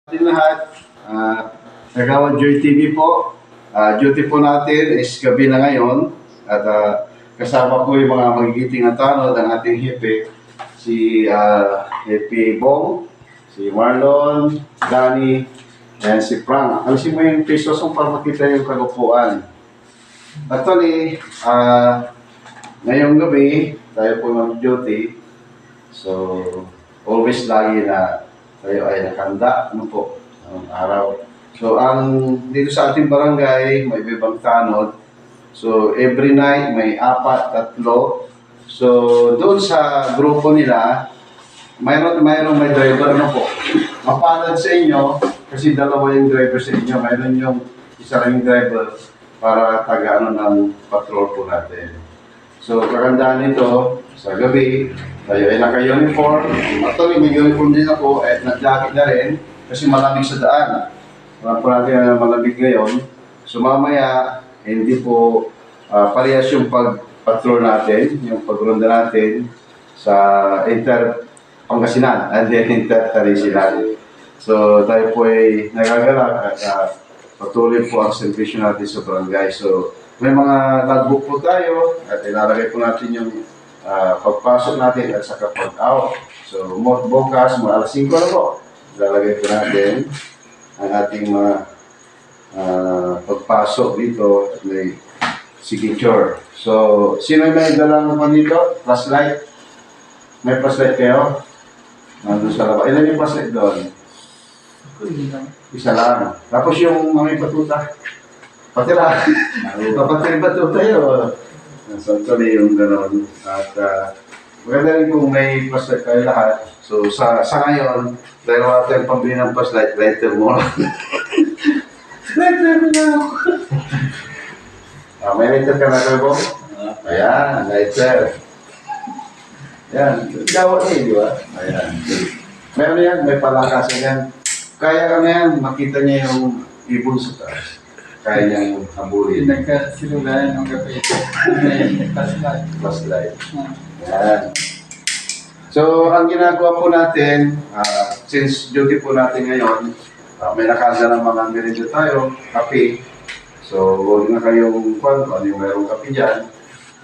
Ating lahat, Kagawad Joy TV po. Duty po natin is gabi na ngayon at kasama po yung mga magigiting na tanod ang ating hepe, si Hepe Bong, si Marlon, Danny, and si Frank. Alisin mo yung pesos para makita yung kagupuan. Actually, ngayong gabi, tayo po mag-duty. So, always lagi na tayo ay nakanda, ano po, ang araw. So, dito sa ating barangay, may ibang tanod. So, every night, may 4, 3. So, doon sa grupo nila, may driver, ano po. Mapalad sa inyo, kasi dalawa yung driver sa inyo. Mayroon yung isa lang yung driver para taga ng patrol po natin. So, kagandaan nito, sa gabi, tayo ay naka-uniform. Actually, may uniform din ako at nag-jacket na rin kasi malamig sa daan. Wala po natin na malamig ngayon. So, mamaya, hindi po parehas yung pag-patrol natin, yung pag-ronda natin sa Pangasinan and then Inter-Tarisilan. So, tayo po ay nagagalak at patuloy po ang servisyo natin sa barangay. So, may mga logbook po tayo at ilalagay po natin yung pagpasok natin at saka pag-out. So, bukas, mga alas 5 na po, ilalagay po natin ang ating mga pagpasok dito at may signature. So, sino may dalang pa dito? Flashlight? May flashlight kayo? Nandun sa labas. Ilan yung flashlight doon? Isa lang. Tapos yung mga patuta. Patira. Kapatid ba ito tayo? So, actually yung gano'n. At maganda rin kung may flashlight kayo lahat. So, sa ngayon, dahil wala tayong pambili ng flashlight, lighter mo. Lighter mo na ako. May lighter ka na kayo, Bong? Ayan, lighter. Ayan, gawa niya, di ba? Ayan. Meron yan, may palakasan yan. Kaya ka na yan, makita niya yung ibon sa taas. Kaya niyang habulin. Nagkasilulayan ng gabi. May Flashlight. Yan. So, ang ginagawa po natin, since duty po natin ngayon, may nakanda ng mga merienda tayo, kape. So, huwag na kayong ano yung mayroong kape dyan.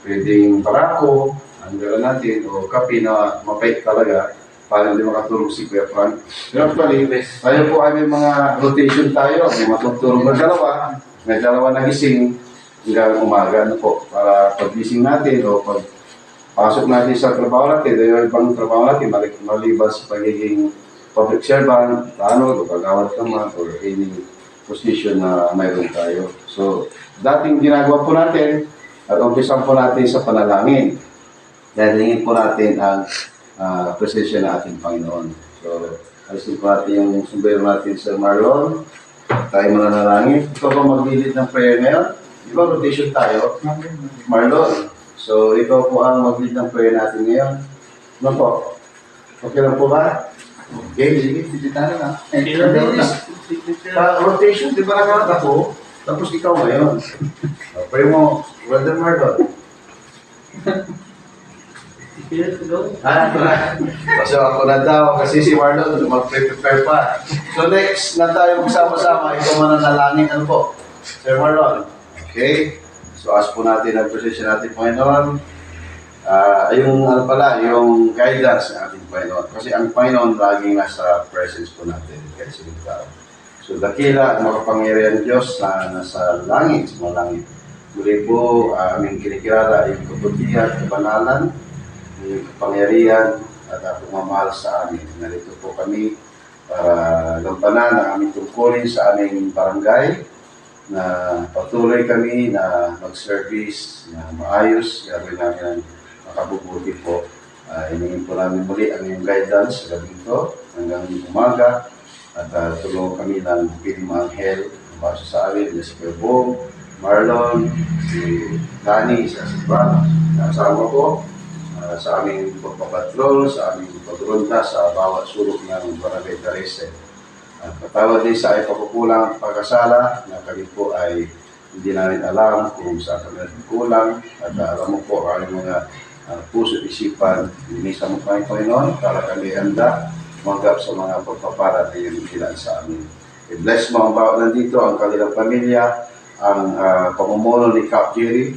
Pwedeng barako, ang gala natin, o kape na mapait talaga para hindi makatulog si Kuya Frank. Pero actually, tayo po ay may mga rotation tayo, may matutulog na dalawa. May dalawa na gising hanggang umaga ano po, para pag-gising natin o pag-pasok natin sa trabaho natin, dahil ibang trabaho natin, maliban sa pagiging public servant, tanod, o kagawad naman, or any position na mayroon tayo. So, dating ginagawa po natin, at umpisan po natin sa panalangin. Dahil hingin po natin ang presensya ng ating Panginoon. So, alisin po natin yung sumbero natin sa Marlon. Tayo mananalangin. Ikaw ba maglilid ng prayer ngayon? Di ba rotation tayo? Marlon. So, ikaw po ang maglilid ng prayer natin ngayon. Ano po? Okay lang po ba? Okay, sige. Tititanin na. Rotation, di ba nakalat ako? Tapos ikaw ngayon. Pray mo, Brother Marlon. So ako na daw kasi si Marlon mag-prepare pa. So next na tayo magsama-sama, ikaw mananalangin ano po? Sir Marlon. Okay? So ask po natin ang presensya natin Panginoon. Yung ano pala, yung guidance ng ating Panginoon. Kasi ang Panginoon laging nasa presence po natin kahit sa tao. So dakila ang makapangyarihan ng Diyos na nasa langit, sa mga langit. Muli po aming kinikilala yung kabutihan, kabanalan, yung kapangyarihan at pagmamahal sa amin. Narito po kami para gampanan ang aming tungkulin sa aming barangay na patuloy kami na mag-service na maayos, gagawin namin ang makabubuti po. Hiningin po namin muli ang iyong guidance sa gabi ito hanggang umaga at tulungan kami ng piling mga anghel na basa sa amin, si Kuya Bong, Marlon, si Danny, si Frank, na kasama ko sa aming pagpapatrol, sa aming pagronda sa bawat sulok ng Barangay Tarese. At patawad din sa ipagkukulang at pagkasala na kami po ay hindi namin alam kung saan kami nagkukulang at alam mo po ang mga puso at isipan. Inisa mo kami, Panginoon, para kami handa tumanggap sa mga pagpapala na yun ilan sa amin. I-bless mo ang bawat nandito, ang kanilang pamilya, ang pamumuno ni Cap Jerry,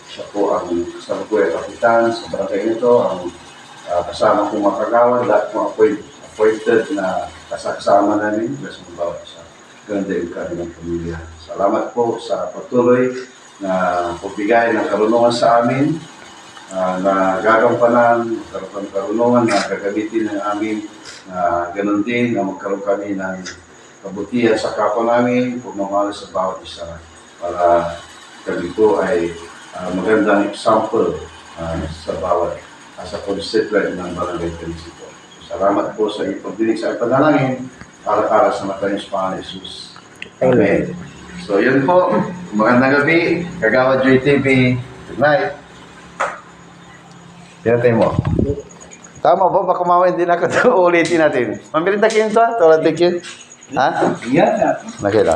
siya po ang kasalukuyan kapitan sa barangay nito, ang kasama kong mga kagawad, lahat mga appointed na kasama namin, bless mo ang bawat isa. Ganda yung kanilang pamilya. Salamat po sa patuloy na pagbigay ng karunungan sa amin, na gagampanan, magkaroon ng karunungan na gagamitin ng amin, na ganun din na magkaroon kami ng kabutihan sa kapwa namin, pagmamahal sa bawat isa, para kami po ay magandang example sa bawat sa constituent ng Barangay Principal. So, salamat po sa inyong pagdinig sa ipanalangin para sa mata ng Panginoon Jesus. Amen. So yun po, magandang gabi, Kagawad Joy TV. Good night. Pinatay mo. Tama ba? Baka mamaya hindi na ulitin natin. Mamirinda kayo ito, tulad kayo. Ha? Yan. Nakita.